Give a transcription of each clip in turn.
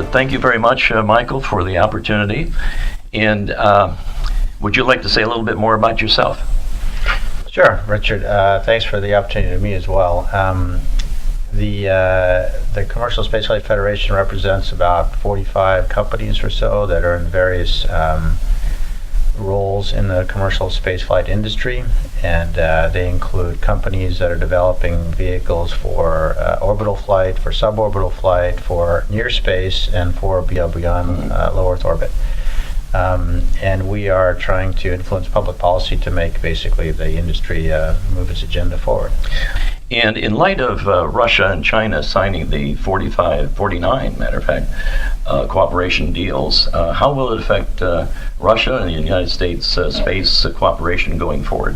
Thank you very much, Michael, for the opportunity. And would you like to say a little bit more about yourself? Sure, Richard. Thanks for the opportunity to me as well. The Commercial Spaceflight Federation represents about 45 companies or so that are in various roles in the commercial spaceflight industry, and they include companies that are developing vehicles for orbital flight, for suborbital flight, for near space, and for beyond low Earth orbit. And we are trying to influence public policy to make basically the industry move its agenda forward. And in light of Russia and China signing the 49, matter of fact, cooperation deals, how will it affect Russia and the United States space cooperation going forward?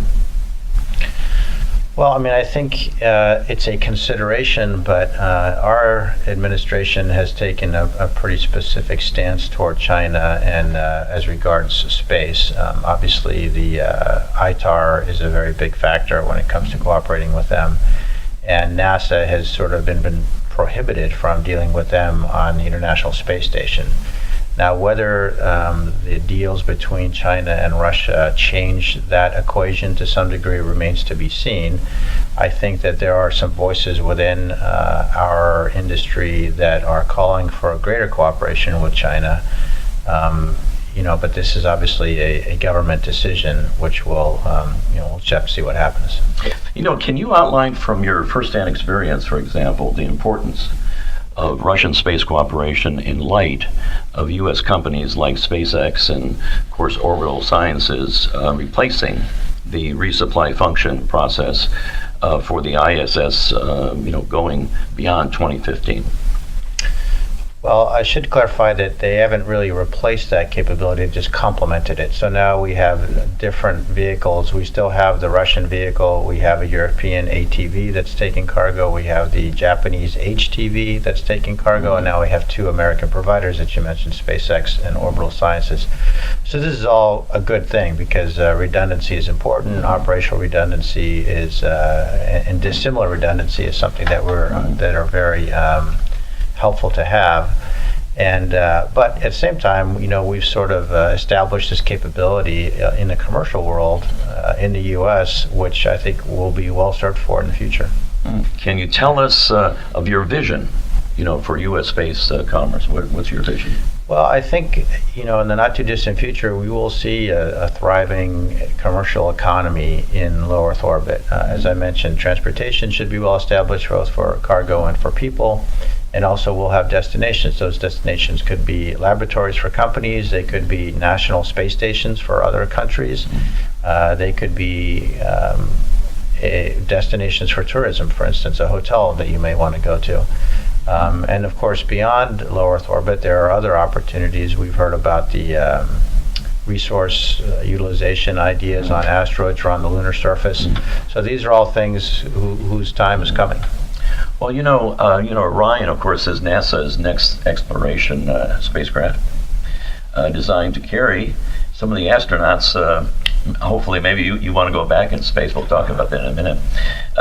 Well, I mean, I think it's a consideration, but our administration has taken a pretty specific stance toward China and as regards space. Obviously, the ITAR is a very big factor when it comes to cooperating with them, and NASA has sort of been prohibited from dealing with them on the International Space Station. Now, whether the deals between China and Russia change that equation to some degree remains to be seen. I think that there are some voices within our industry that are calling for a greater cooperation with China. But this is obviously a government decision, which we'll just have to see what happens. Can you outline from your firsthand experience, for example, the importance of Russian space cooperation in light of U.S. companies like SpaceX and, of course, Orbital Sciences replacing the resupply function process for the ISS, going beyond 2015? Well, I should clarify that they haven't really replaced that capability, just complemented it. So now we have different vehicles. We still have the Russian vehicle. We have a European ATV that's taking cargo. We have the Japanese HTV that's taking cargo. And now we have two American providers that you mentioned, SpaceX and Orbital Sciences. So this is all a good thing because redundancy is important. Operational redundancy is, and dissimilar redundancy is something that are very helpful to have, and but at the same time, we've sort of established this capability in the commercial world in the U.S., which I think will be well served for in the future. Can you tell us of your vision, for U.S. space commerce? What's your vision? Well, I think, in the not too distant future, we will see a thriving commercial economy in low Earth orbit. As I mentioned, transportation should be well established both for cargo and for people. And also we'll have destinations. Those destinations could be laboratories for companies. They could be national space stations for other countries. They could be destinations for tourism, for instance, a hotel that you may want to go to. And of course, beyond low Earth orbit, there are other opportunities. We've heard about the resource utilization ideas on asteroids or on the lunar surface. So these are all things whose time is coming. Well, Orion, of course, is NASA's next exploration spacecraft designed to carry some of the astronauts, hopefully maybe you want to go back in space, we'll talk about that in a minute,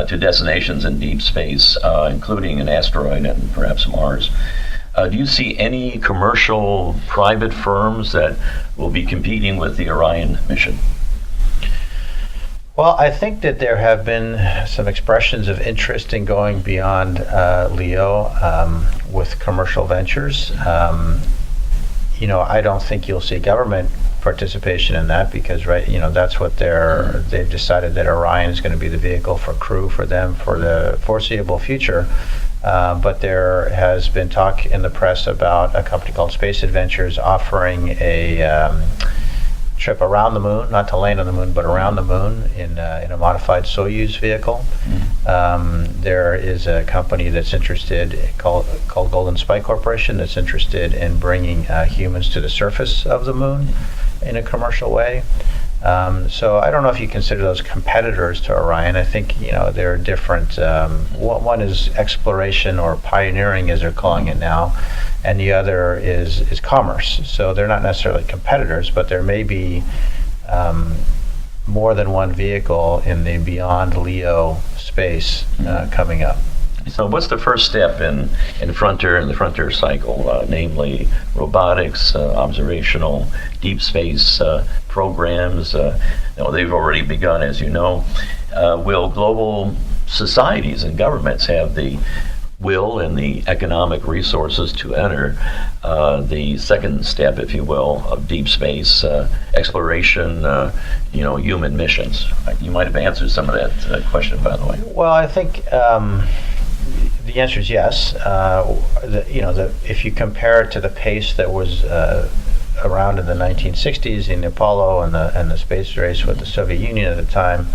to destinations in deep space, including an asteroid and perhaps Mars. Do you see any commercial private firms that will be competing with the Orion mission? Well, I think that there have been some expressions of interest in going beyond LEO with commercial ventures. I don't think you'll see government participation in that because, that's what they've decided that Orion is going to be the vehicle for crew for them for the foreseeable future. But there has been talk in the press about a company called Space Adventures offering a trip around the moon, not to land on the moon, but around the moon in a modified Soyuz vehicle. There is a company that's interested, called Golden Spike Corporation, that's interested in bringing humans to the surface of the moon in a commercial way. So I don't know if you consider those competitors to Orion. I think they're different. One is exploration or pioneering, as they're calling it now, and the other is commerce. So they're not necessarily competitors, but there may be more than one vehicle in the beyond LEO space coming up. So what's the first step in the frontier cycle, namely robotics, observational, deep space programs? They've already begun, as you know. Will global societies and governments have the will and the economic resources to enter the second step, if you will, of deep space exploration, human missions? You might have answered some of that question, by the way. Well, I think the answer is yes. If you compare it to the pace that was around in the 1960s in Apollo and the space race with the Soviet Union at the time,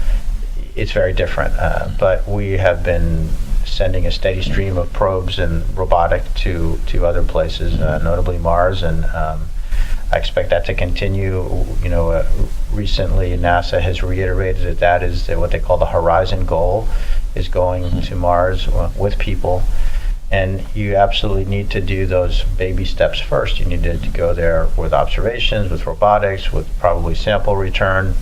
it's very different. But we have been sending a steady stream of probes and robotic to other places, notably Mars, and I expect that to continue. Recently NASA has reiterated that is what they call the Horizon goal, is going to Mars with people. And you absolutely need to do those baby steps first. You need to go there with observations, with robotics, with probably sample return.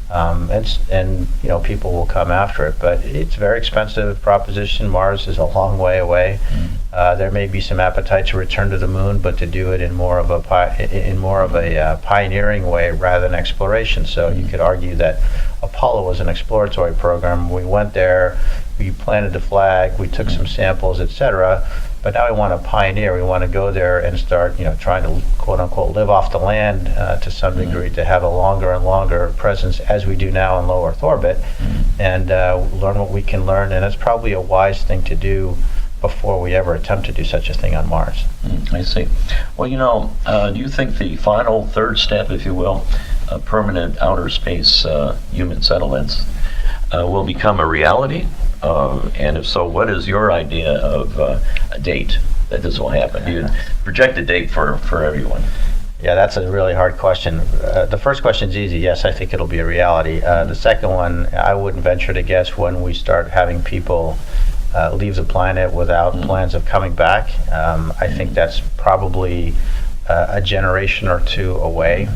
And people will come after it, but it's a very expensive proposition. Mars is a long way away. There may be some appetite to return to the moon, but to do it in more of a pioneering way rather than exploration. So you could argue that Apollo was an exploratory program. We went there, we planted the flag, we took some samples, etc. But now we want to pioneer. We want to go there and start, trying to quote unquote live off the land to some degree, to have a longer and longer presence as we do now in low Earth orbit, and learn what we can learn. And it's probably a wise thing to do before we ever attempt to do such a thing on Mars. I see. Well, do you think the final third step, if you will, permanent outer space human settlements, will become a reality? And if so, what is your idea of a date that this will happen? You project a date for everyone. Yeah, that's a really hard question. The first question is easy. Yes, I think it'll be a reality. The second one, I wouldn't venture to guess when we start having people leave the planet without plans of coming back. I think that's probably a generation or two away.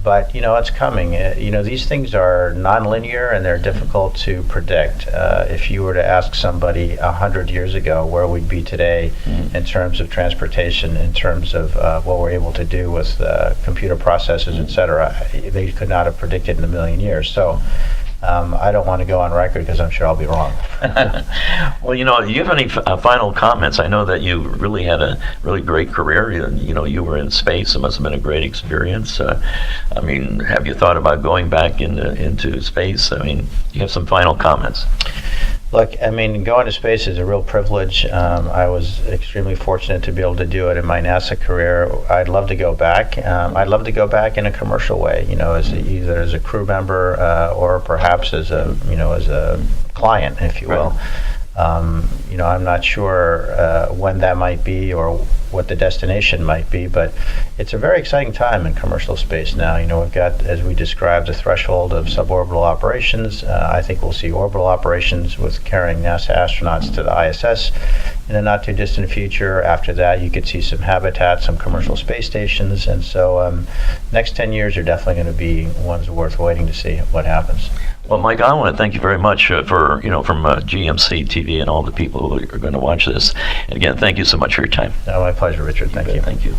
But it's coming. These things are nonlinear and they're difficult to predict. If you were to ask somebody 100 years ago where we'd be today in terms of transportation, in terms of what we're able to do with computer processors, etc., they could not have predicted in a million years. So I don't want to go on record because I'm sure I'll be wrong. Well, do you have any final comments? I know that you really had a really great career. You were in space. It must have been a great experience. Have you thought about going back into space? You have some final comments. Look, going to space is a real privilege. I was extremely fortunate to be able to do it in my NASA career. I'd love to go back. I'd love to go back in a commercial way, either as a crew member or perhaps as a client, if you will. I'm not sure when that might be or what the destination might be, but it's a very exciting time in commercial space now. We've got, as we described, the threshold of suborbital operations. I think we'll see orbital operations with carrying NASA astronauts to the ISS in the not too distant future. After that, you could see some habitat, some commercial space stations, and so next 10 years are definitely going to be ones worth waiting to see what happens. Well, Mike, I want to thank you very much from GMCTV and all the people who are going to watch this. And again, thank you so much for your time. My pleasure, Richard. Thank you. Thank you.